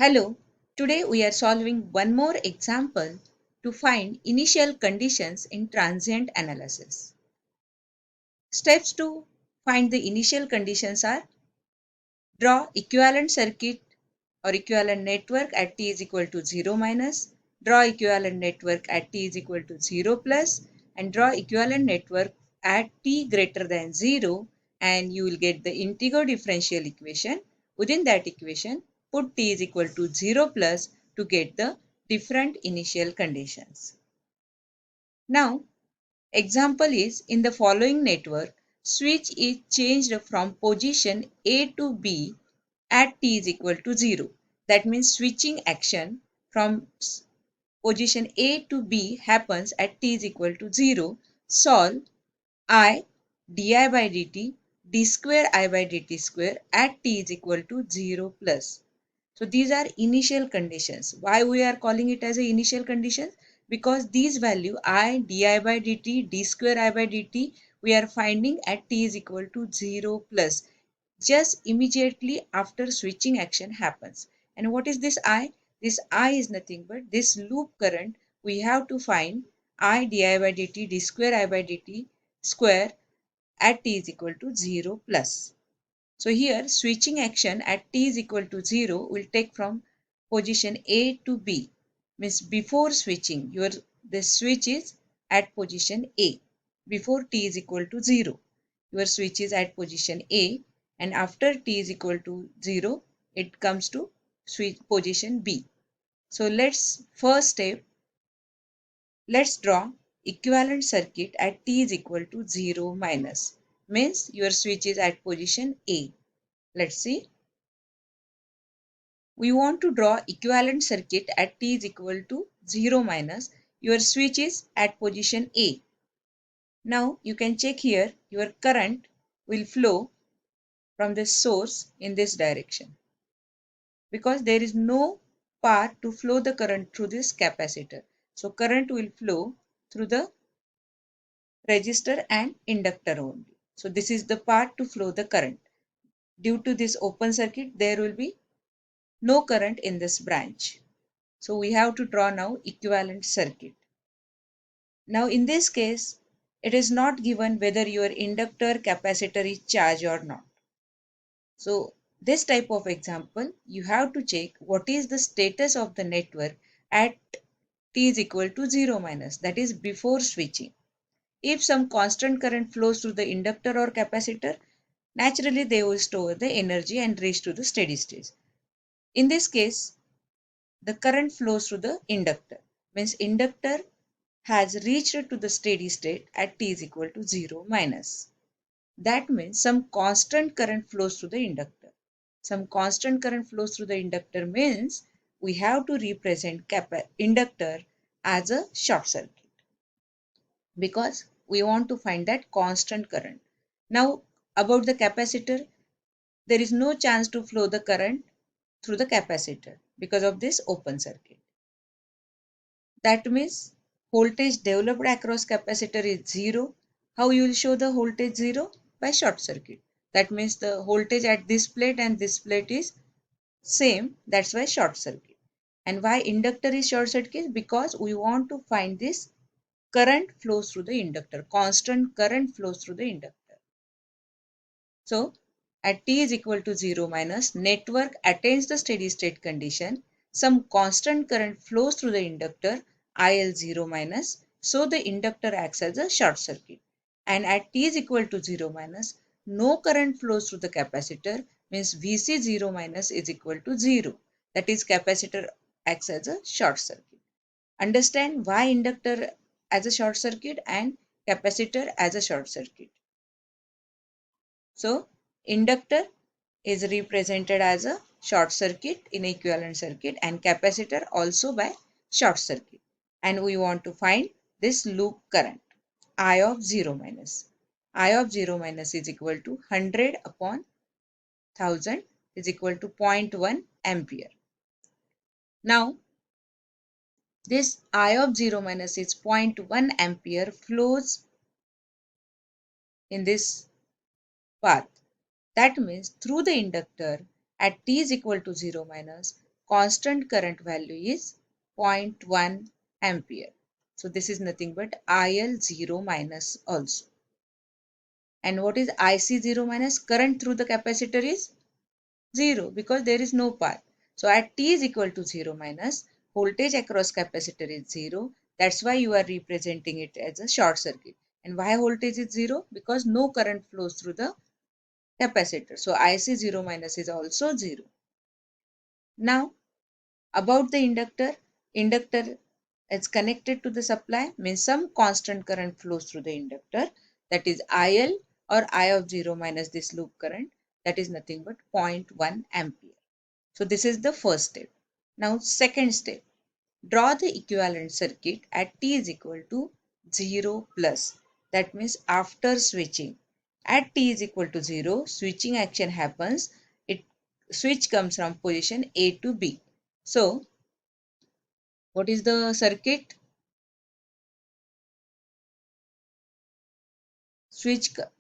Hello, today we are solving one more example to find initial conditions in transient analysis. Steps to find the initial conditions are: draw equivalent circuit or equivalent network at t is equal to 0 minus, draw equivalent network at t is equal to 0 plus, and draw equivalent network at t greater than 0, and you will get the integer differential equation. Within that equation, put t is equal to 0 plus to get the different initial conditions. Now, example is, in the following network, switch is changed from position A to B at t is equal to 0. That means switching action from position A to B happens at t is equal to 0. Solve I di by dt d square I by dt square at t is equal to 0 plus. So these are initial conditions. Why we are calling it as a initial condition? Because these value I di by dt d square I by dt we are finding at t is equal to 0 plus, just immediately after switching action happens. And what is this I? This I is nothing but this loop current. We have to find I di by dt d square I by dt square at t is equal to 0 plus. So here switching action at t is equal to 0 will take from position A to B. Means before switching, the switch is at position A. Before t is equal to 0, your switch is at position A, and after t is equal to 0, it comes to switch position B. So let's draw equivalent circuit at t is equal to 0 minus. Means your switch is at position A. Let's see. We want to draw equivalent circuit at t is equal to 0 minus. Your switch is at position A. Now you can check here, your current will flow from the source in this direction, because there is no path to flow the current through this capacitor. So current will flow through the resistor and inductor only. So this is the path to flow the current. Due to this open circuit, there will be no current in this branch. So we have to draw now equivalent circuit. Now in this case, it is not given whether your inductor capacitor is charged or not. So this type of example, you have to check what is the status of the network at t is equal to 0 minus, that is before switching. If some constant current flows through the inductor or capacitor, naturally they will store the energy and reach to the steady state. In this case, the current flows through the inductor. Means inductor has reached to the steady state at t is equal to 0 minus. That means some constant current flows through the inductor. Some constant current flows through the inductor means we have to represent inductor as a short circuit, because we want to find that constant current. Now about the capacitor, there is no chance to flow the current through the capacitor because of this open circuit. That means voltage developed across capacitor is 0. How you will show the voltage 0? By short circuit. That means the voltage at this plate and this plate is same. That's why short circuit. And why inductor is short circuit? Because we want to find this current flows through the inductor. Constant current flows through the inductor. So at t is equal to 0 minus, network attains the steady state condition. Some constant current flows through the inductor IL 0 minus. So the inductor acts as a short circuit. And at t is equal to 0 minus, no current flows through the capacitor, means Vc 0 minus is equal to 0. That is, capacitor acts as a short circuit. Understand why inductor as a short circuit and capacitor as a short circuit. So inductor is represented as a short circuit in equivalent circuit, and capacitor also by short circuit. And we want to find this loop current I of 0 minus. I of 0 minus is equal to 100 upon 1000 is equal to 0.1 ampere. Now this I of 0 minus is 0.1 ampere flows in this path. That means through the inductor at t is equal to 0 minus, constant current value is 0.1 ampere. So this is nothing but IL0 minus also. And what is IC0 minus? Current through the capacitor is 0 because there is no path. So at t is equal to 0 minus, voltage across capacitor is 0. That's why you are representing it as a short circuit. And why voltage is 0? Because no current flows through the capacitor. So IC0 minus is also 0. Now about the inductor is connected to the supply, means some constant current flows through the inductor, that is IL or I of 0 minus this loop current, that is nothing but 0.1 ampere. So this is the first step. Now second step, draw the equivalent circuit at t is equal to 0 plus. That means after switching. At t is equal to 0, switching action happens. It switch comes from position A to B. So what is the circuit?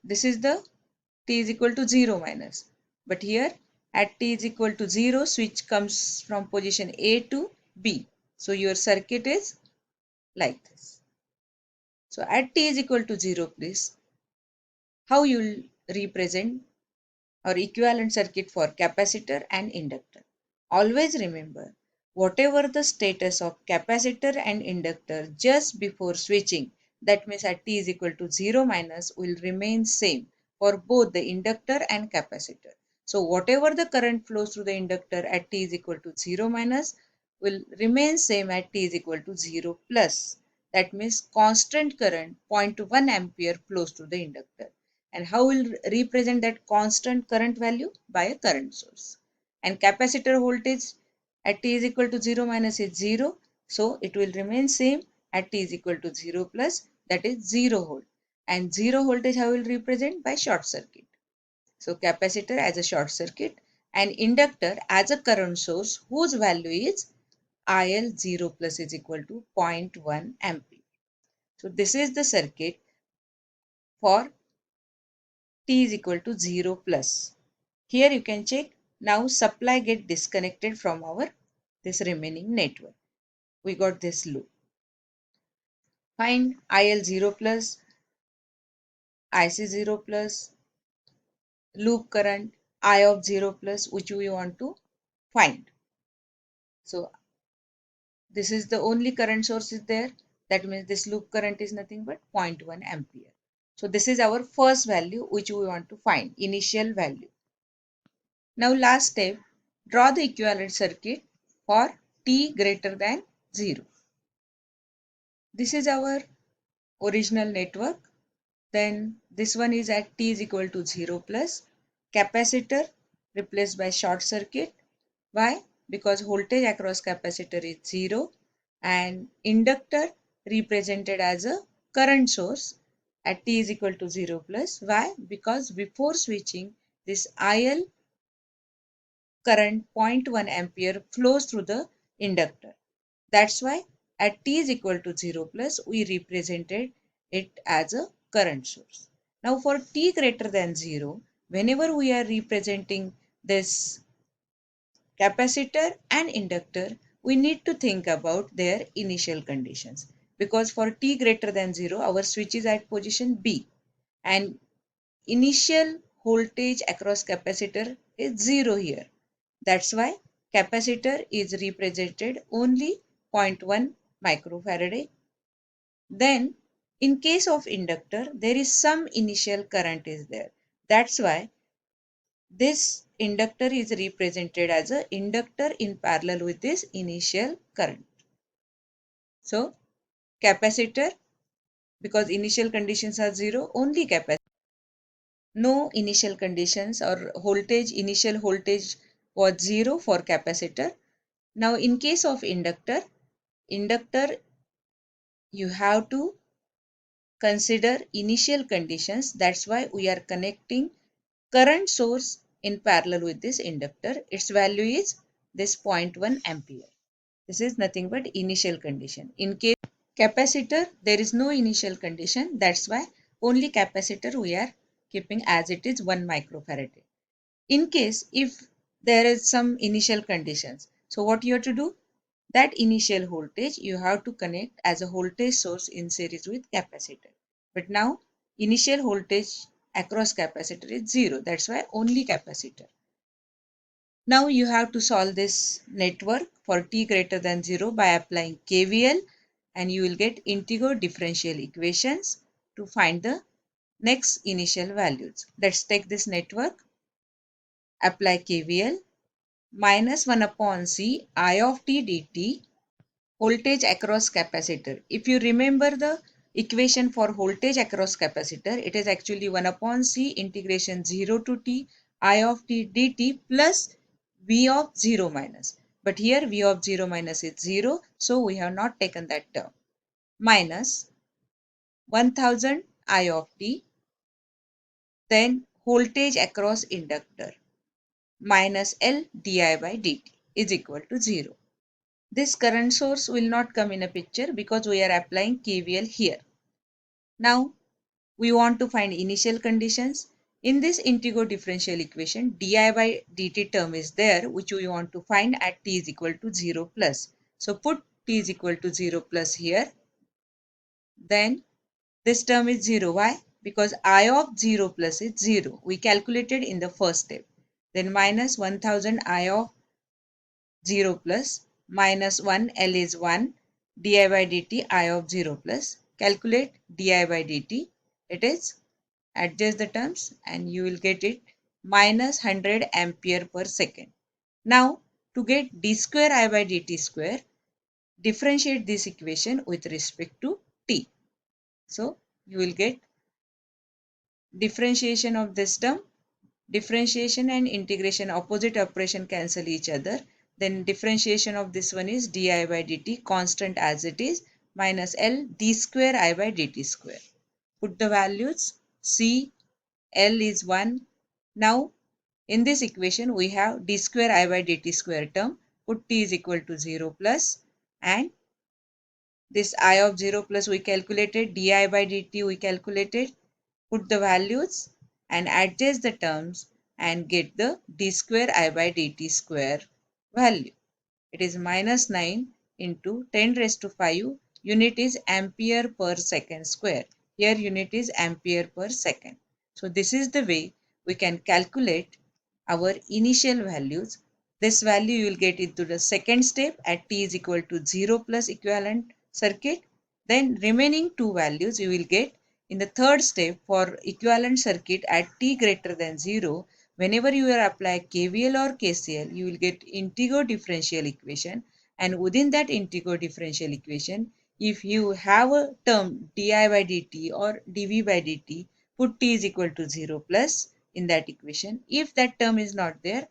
This is the t is equal to 0 minus. But here at t is equal to 0, switch comes from position A to B. So your circuit is like this. So at t is equal to 0, please, how you will represent or equivalent circuit for capacitor and inductor. Always remember, whatever the status of capacitor and inductor just before switching, that means at t is equal to 0 minus, will remain same for both the inductor and capacitor. So whatever the current flows through the inductor at t is equal to 0 minus will remain same at t is equal to 0 plus. That means constant current 0.1 ampere flows through the inductor. And how will represent that constant current value? By a current source. And capacitor voltage at t is equal to 0 minus is 0. So it will remain same at t is equal to 0 plus, that is 0 volt. And 0 voltage how will represent? By short circuit. So capacitor as a short circuit and inductor as a current source whose value is IL0 plus is equal to 0.1 ampere. So this is the circuit for t is equal to 0 plus. Here you can check, now supply get disconnected from our this remaining network. We got this loop. Find IL0 plus, IC0 plus, loop current, I of 0 plus, which we want to find. So this is the only current source is there. That means this loop current is nothing but 0.1 ampere. So this is our first value which we want to find, initial value. Now last step, draw the equivalent circuit for t greater than 0. This is our original network. Then this one is at t is equal to 0 plus. Capacitor replaced by short circuit. Why? Because voltage across capacitor is 0 and inductor represented as a current source at t is equal to 0 plus. Why? Because before switching this IL current 0.1 ampere flows through the inductor. That's why at t is equal to 0 plus we represented it as a current source. Now for t greater than 0, whenever we are representing this capacitor and inductor, we need to think about their initial conditions. Because for t greater than 0, our switch is at position B and initial voltage across capacitor is 0 here. That's why capacitor is represented only 0.1 microfarad. Then in case of inductor, there is some initial current is there. That's why this inductor is represented as a inductor in parallel with this initial current. So capacitor, because initial conditions are 0, only capacitor. No initial conditions or voltage, initial voltage was 0 for capacitor. Now in case of inductor you have to consider initial conditions. That's why we are connecting current source in parallel with this inductor. Its value is this 0.1 ampere. This is nothing but initial condition. In case capacitor, there is no initial condition. That's why only capacitor we are keeping as it is 1 microfarad. In case if there is some initial conditions, So what you have to do? That initial voltage you have to connect as a voltage source in series with capacitor. But now initial voltage across capacitor is 0. That's why only capacitor. Now you have to solve this network for t greater than 0 by applying KVL, and you will get integer differential equations to find the next initial values. Let's take this network, apply KVL, minus 1 upon C I of t dt, voltage across capacitor. If you remember the equation for voltage across capacitor, it is actually 1 upon C integration 0 to t I of t dt plus V of 0 minus. But here V of 0 minus is 0, so we have not taken that term. Minus 1000 I of t, then voltage across inductor, minus L di by dt is equal to 0. This current source will not come in a picture because we are applying KVL here. Now we want to find initial conditions. In this integer differential equation, di by dt term is there, which we want to find at t is equal to 0 plus. So put t is equal to 0 plus here. Then this term is 0. Why? Because I of 0 plus is 0. We calculated in the first step. Then minus 1000 I of 0 plus minus 1 L is 1 di by dt I of 0 plus. Calculate di by dt. It is, adjust the terms and you will get it, minus 100 ampere per second. Now to get d square I by dt square, differentiate this equation with respect to t. So you will get differentiation of this term. Differentiation and integration, opposite operation cancel each other. Then differentiation of this one is di by dt, constant as it is, minus L d square I by dt square. Put the values. C, L is 1. Now in this equation we have d square I by dt square term. Put t is equal to 0 plus, and this I of 0 plus we calculated, di by dt we calculated. Put the values and adjust the terms and get the d square I by dt square value. It is minus 9 into 10 raised to 5. Unit is ampere per second square. Here unit is ampere per second. So this is the way we can calculate our initial values. This value you will get into the second step at t is equal to 0 plus equivalent circuit. Then remaining two values you will get in the third step for equivalent circuit at t greater than 0. Whenever you are apply KVL or KCL, you will get integer differential equation, and within that integer differential equation, if you have a term di by dt or dv by dt, put t is equal to 0 plus in that equation. If that term is not there,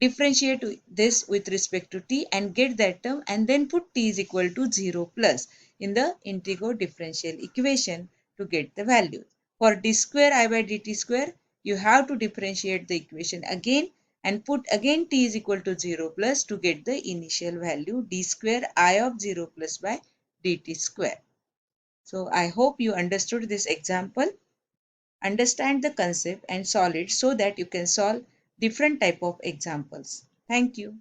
differentiate this with respect to t and get that term, and then put t is equal to 0 plus in the integer differential equation to get the value. For d square I by dt square, you have to differentiate the equation again and put again t is equal to 0 plus to get the initial value d square I of 0 plus by dt square. So I hope you understood this example. Understand the concept and solve it so that you can solve different type of examples. Thank you.